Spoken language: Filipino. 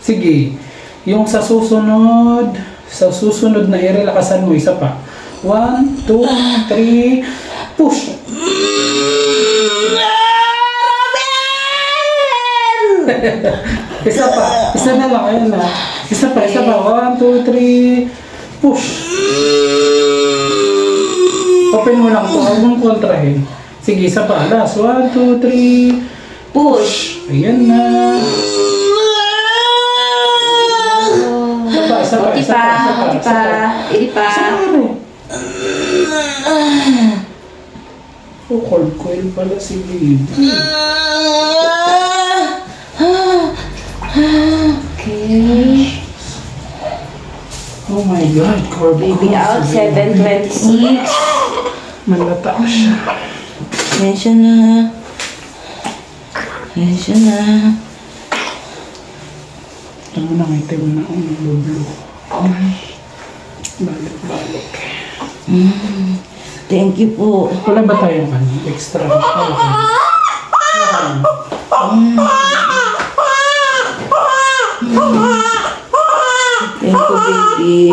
Sige. Yung sa susunod na i-relakasan mo, isa pa. 1, 2, 3, push! Isa pa. Isa na lang. Ayan na. Isa pa. 1, 2, 3, push! Open mo lang ito. Huwag mong kontrahin. Sige, isa pa. Last. 1, 2, 3, push! Ayan na. Isa pa. Oh, cold coil pala si baby. Okay. Oh my God, cold Baby out, 7:26. Malata siya. Yan siya na. Ito mo na, may time na ang blue. Balik. Thank you po. Wala ba tayong extra? Thank you, baby.